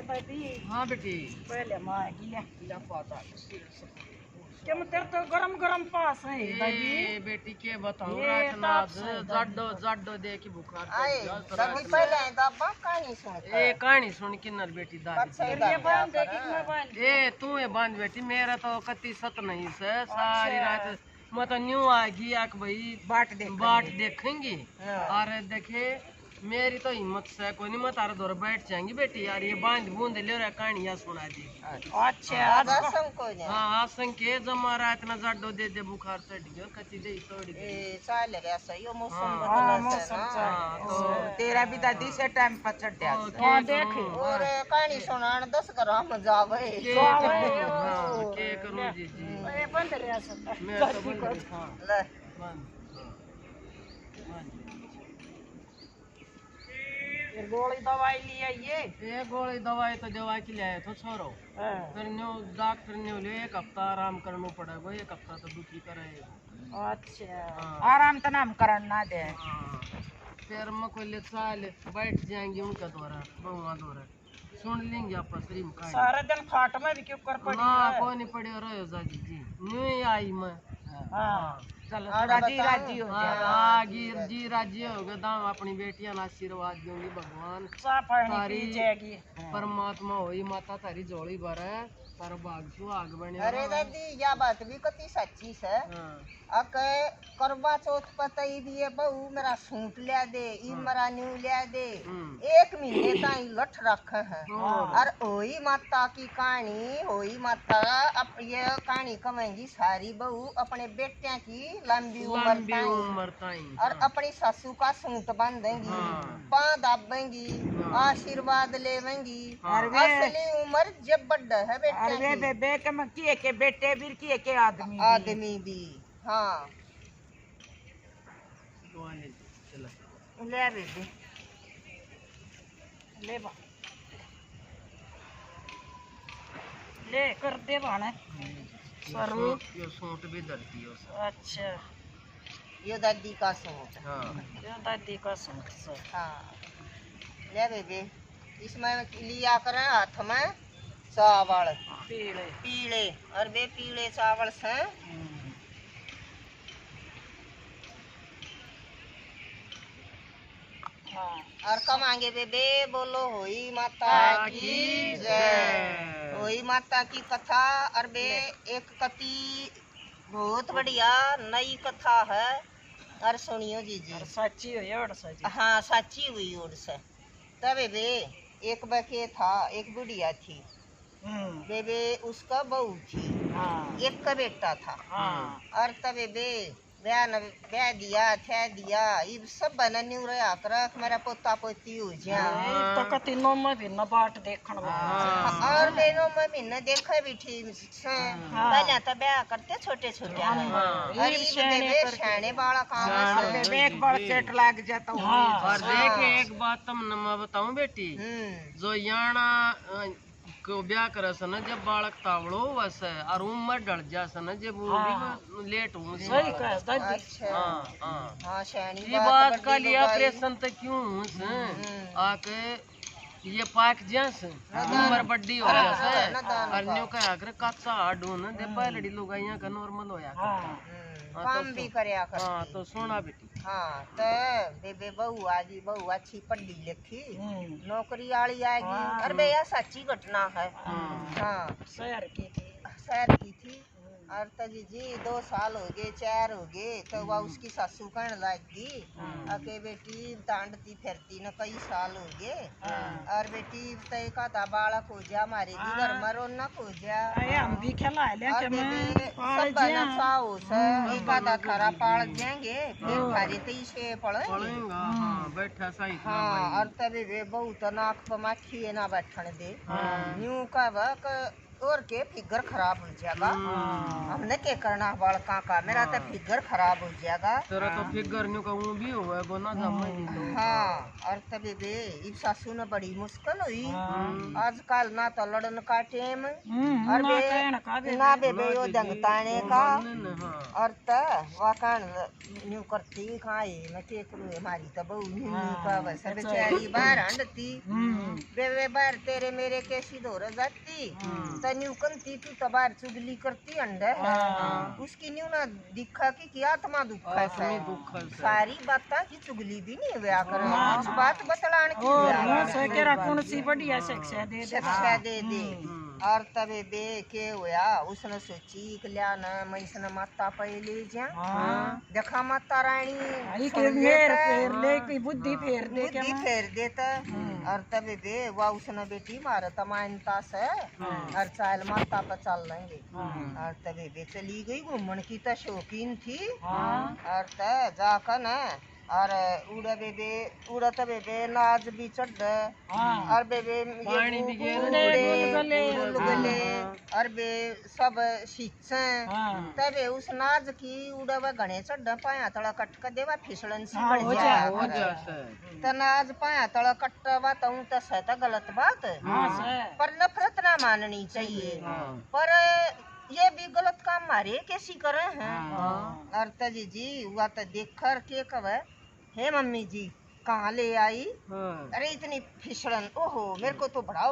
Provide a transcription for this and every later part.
हाँ बेटी पहले माँ गिला क्या पता क्या तेरे तो गरम गरम पास है दादी ए बेटी के बताऊं ये रात ना ताप से जड्डो जड्डो दे के बुखार आए चढ़ गया सबसे पहले दबा कहानी सुन ए कहानी सुन के नर बेटी दादी अच्छा, जी। ये बांध दे कि मैं बांध ए तू ये बांध बेटी मेरा तो कति सत नहीं से सारी रात मैं तो न्यू आएगी आक भाई बाट देखेंगी और देखे मेरी तो हिम्मत से कोई नहीं मैं तारा दौर बैठ जाएंगी बेटी यार ये बांध बूंद ले रहा कहानियां सुना दी अच्छा हाँ आसन के जमा रात ना जड्डो दे दे बुखार चढ़ गया कति दे तोड़ गई चाल गया सही मौसम हाँ बदला मौसम तेरा भी दादी से टाइम पर चढ़ गया हाँ देख और कहानी सुनान 10 ग्राम जावे के करूं जी जी ये बंद रहा सब मैं तो बंद हाँ ले बंद फिर गोली दवाई लिया ये गोली दवाई तो दवाई के लिए आए तो छोरो फिर न्यू डॉक्टर ने बोले एक हफ्ता आराम करना पड़ेगा एक हफ्ता तो दुखी करे अच्छा आराम तो नाम करना दे फिर मैं कोई ले साल बैठ जाएंगे उनका दौरा बहुआ दौरा सुन लेंगे आपस रीम का सारा दिन खाट में भी क्यों कर पड़ी ना कोई नहीं पड़े रहो जाजी जी न्यू ही आई मैं हाँ चलो राजी राजी हो जा जी राजी हो गए दाम अपनी बेटियां आशीर्वाद दूंगी भगवान साफ पानी पी जाएगी परमात्मा होई माता तारी जोड़ी भरे तारा भाग सुहाग बने अरे दादी या बात भी कति सच्ची है अके करवा चौथ पतई दिए बहू मेरा सूट लिया दे ई मेरा न्यू लिया दे 1 महीने ताई लठ रखे हैं और ओही माता की कहानी ओही माता अब ये कहानी कमेंगी सारी बहू अपने बेटिया की लंबी उम्र ताई और अपनी सासू का सूट बांधेंगी पाँ दाबेंगी आशीर्वाद लेवेंगी असली उम्र जब बड़ा है बेटा अरे बेबे के बेटे भी किए के आदमी भी हाँ ले बेबे ले बा ले कर दे बाने सरू ये सूट भी धरती हो अच्छा ये दादी का सूट हाँ ये दादी का सूट सर हाँ ले बेबे इसमें लिया करें हाथ में चावल पीले पीले और बे पीले चावल से और कमांगे बेबे बोलो होई माता की जय होई माता की कथा और बे एक कति बहुत बढ़िया नई कथा है और सुनियो जी सच्ची हुई और सच्ची हाँ सच्ची हुई और से तबे बे एक बके था एक बुढ़िया थी बेबे उसका बहू थी एक का बेटा था और तबे बे ब्याह दिया थे दिया ये सब बना न्यू रहा कर मेरा पोता पोती हो जा तो कति नो में भी न बाट देखण और बेनो में भी न देखे भी ठीक से पहले तो ब्याह करते छोटे छोटे और ये बेबे शाने वाला काम है बेबे एक बार सेट लग जाता हूँ और देख एक बात तुम मैं बताऊं बेटी जो याना को ब्याह करे सन जब बालक तावड़ो वैसे और उम्र डल जा सन जब वो भी लेट हूँ सही कह दादी अच्छा हाँ शानी ये बात का लिया ऑपरेशन तो क्यों आके ये पाक जैस उम्र बड़ी हो जासे और न्यू का आकर कच्चा ढूंढ दे पहले लोग यहाँ का नॉर्मल होया काम भी करया कर हाँ तो सुना बेटी हाँ तो बेबे बहू आजी बहू अच्छी पढ़ी लिखी नौकरी वाली आएगी अरे भैया सच्ची घटना है हाँ शहर की थी और तजी जी 2 साल हो गए 4 हो गए तो वह उसकी सासू कहने लगी अके बेटी तांडती फिरती न कई साल हो गए और बेटी तय का था बालक हो जा हमारे घर में रौनक हो जा हम भी खिला ले और बेबे सब नशा हो सर एक आधा खरा पाल जाएंगे फिर खारी तो इसे पड़ेंगे बैठा सही हाँ और तबे वे बहुत नाक पर माखी ना बैठने दे न्यू का और के फिगर खराब हो जाएगा। हमने क्या करना बालका का, मेरा तो फिगर खराब हो जाएगा। तेरा तो फिगर न्यू कहूँ भी हुआ गोना जमा ही तो। हाँ और तबे बे इस सासू ने बड़ी मुश्किल हुई आजकल ना तो लड़न का टेम और बे ना बे यो दंगताने का और त वाकण न्यू करती खाए मैं के करूँ हमारी तो बहु न्यू का बस बेचारी बाहर हंडती बे बाहर तेरे मेरे कैसी दौड़ जाती तो न्यू कंती तू तो बाहर चुगली करती अंडे उसकी न्यू ना दिखा की आत्मा दुख है सारी बात की चुगली भी नहीं हुआ कर कुछ बात बतलान की कौन सी बढ़िया शिक्षा दे दे और तबे बे के हुआ उसने सोची कि लिया ना मैं इसने माता पे ले जा देखा माता रानी बुद्धि फेर देता और तबे बे वह उसने बेटी मारता मानता से और चाल माता पे चल लेंगे और तबे बे चली गई घूमन की तो शौकीन थी और त जाकर न और उड़त बेबे नाच भी चढ़ और बेबे पानी भी गले और बे सब सींचे तबे उस नाच की उड़वा घने चढ़ पाया तड़ा कट कर देवा फिसलन सी बढ़ जा त नाच पाया तड़ा कटवा तो सहता गलत बात पर नफरत ना माननी चाहिए पर ये भी गलत काम मारे कैसी करे हैं और तजी जी हुआ तो देख कर के कवे हे मम्मी जी कहाँ ले आई अरे इतनी फिसलन ओहो मेरे को तो बड़ा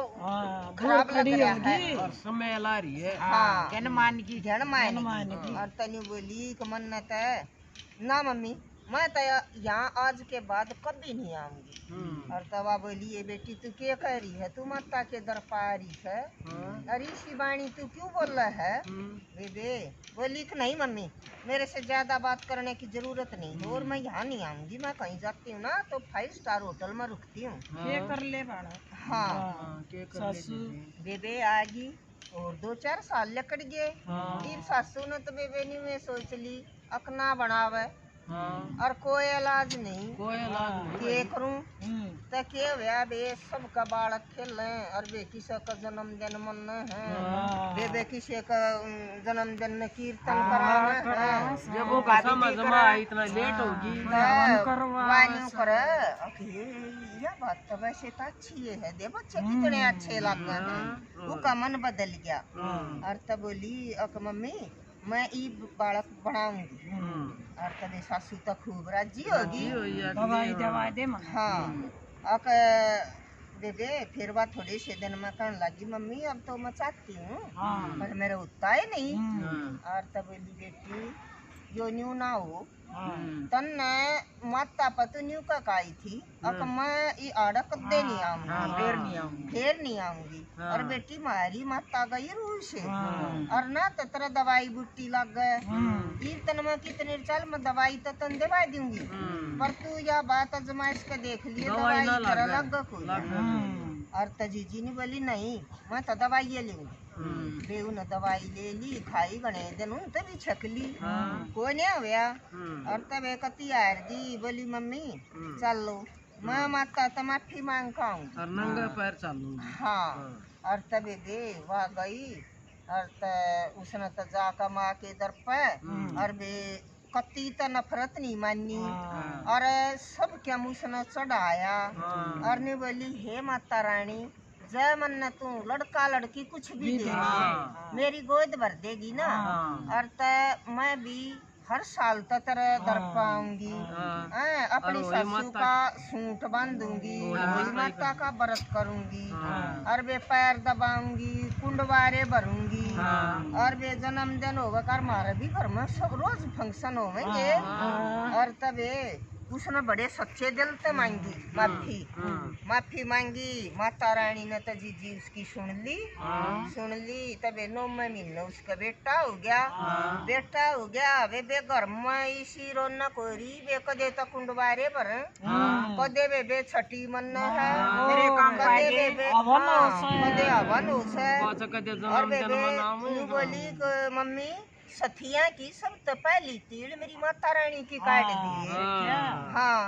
खराब लग रहा है और समय ला रही है हाँ जनमान की और तनी बोली कि मन्नत है ना मम्मी मैं तो यहाँ आज के बाद कभी नहीं आऊंगी और तवा बोली ये बेटी तू क्या कह रही है तू माता के दर पा रही है अरे शिवानी तू क्यों बोल रहा है बेबे बोली कि नहीं मम्मी मेरे से ज्यादा बात करने की जरूरत नहीं है और मैं यहाँ नहीं आऊंगी मैं कहीं जाती हूँ ना तो 5 स्टार होटल में रुकती हूँ कर ले बाड़ा हाँ बेबे आगी और 2-4 साल लकड़ गए फिर सासू ने तो बेबे ने में सोच ली अपना बनावे और कोई इलाज नहीं के करूं तो के हुआ बे सबका बालक खेल और बे किसी का जन्मदिन मन है बे किसी का जन्मदिन कीर्तन करावे जब वो समझ इतना लेट होगी यह बात तो वैसे तो अच्छी है दे बच्चे कितने अच्छे लग गए उसका मन बदल गया और तब बोली अक मम्मी मैं ई बालक बनाऊंगी और तभी सासू तो खूब राजी होगी दवाई दे हाँ अक बेबे फिर बात थोड़ी से दिन में कहने लगी मम्मी अब तो मैं चाहती हूँ पर मेरा उतना ही नहीं और तब बोली बेटी जो न्यू ना हो तन माता पत न्यू का काई थी अब मैं ये आड़क दे नहीं आऊंगी फिर नहीं आऊंगी और बेटी मारी माता गई रूह से और ना तो तेरा दवाई बूटी लग गए तन में कितने चल मैं दवाई तो तन दवा दूंगी पर तू यह बात अजमाइश के देख लिए दवाई तेरा लग कोई और तजीजी ने बोली नहीं मैं तो दवाई लूंगी बेऊ ने दवाई ले ली खाई गणे दिन तभी छक ली कोई नहीं हुआ और तब एक यार जी बोली मम्मी चलो मैं माता तो माफी मांग खाऊं और नंगे पैर चलूं हाँ और तब दे वह गई और उसने तो जाकर माँ के दर पे और बे कती तो नफरत नहीं मानी और सब क्या मुझने चढ़ाया और ने बोली हे माता रानी जय मन्ना तू लड़का लड़की कुछ भी दे मेरी गोद भर देगी ना और मैं भी हर साल तो तेरे दर पाऊंगी अपनी सासू का सूट बांधूंगी वही माता का व्रत करूंगी और वे पैर दबाऊंगी कुंडवारे भरूंगी और वे जन्मदिन होगा कर हमारे भी घर में सब रोज फंक्शन होंगे और तब उसने बड़े सच्चे दिल से मांगी माफी मांगी माता रानी ने तो जी उसकी सुन ली तबे 9 महीने उसका बेटा हो गया वे बे घर में इसी रौनक हो रही बे कदे तो कुंडवारे भर कदे बे छठी मन है कदे हवन हो और बे बोली मम्मी सथिया की सब तो पहली तीड़ मेरी माता रानी की काट दी हाँ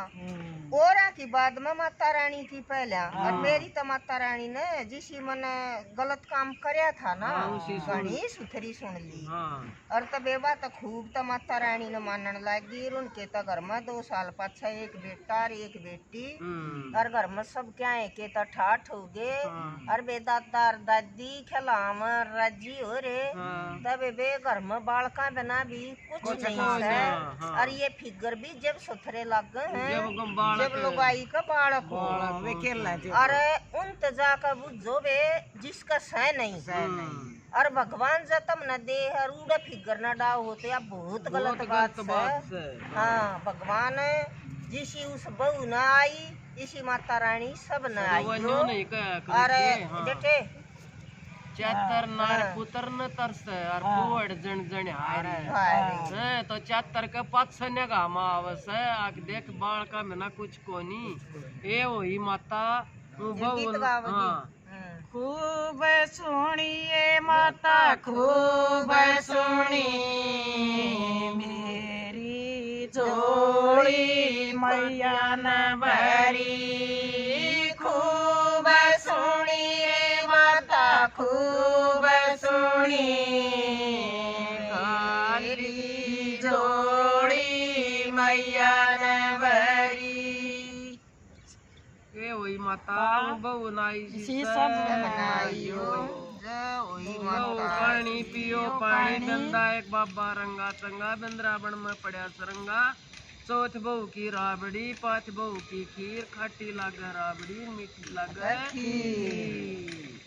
गोरा की बाद में माता रानी थी पहले, और मेरी तो माता रानी ने जिसी मैंने गलत काम करया था ना घनी सुथरी सुन ली। और तब ये बात खूब तो माता रानी ने मानने लगी। उनके तो घर में 2 साल पाछा एक बेटा और एक बेटी, और घर में सब क्या है के तो ठाठ हो गए। और बे दादा और दादी खिलाम राजी हो रे, तब बे घर में बालका बना भी कुछ नहीं है। और ये फिगर भी जब सुथरे लग गए हैं जब लुगाई का बालक हो, और उन तजा का बुझो बे जिसका सह नहीं। और भगवान जतम न दे और उड़ा फिगर न डाव होते अब बहुत गलत बात है। हाँ, भगवान जिसी उस बहू न आई इसी माता रानी सब न आई हो। और बेटे चातर नार पुत्र न तरस और पोड़ जन जन हारे तो चातर के पाछने का मावस आक देख बाल का मना कुछ कोनी ए वही माता खूब सुनिए माता खूब सुनी मेरी जोड़ी मैया न भरी। खूब सुनिए माता खूब सुनी मेरी जोड़ी मैया न भरी। ए वही माता बहु नाई पानी पियो पानी बंदा एक बाबा रंगा चंगा बंदराबन में पड़ा सरंगा। चौथ बहू की राबड़ी पाँच बहू की खीर, खट्टी लागे राबड़ी मीठी लागे खीर।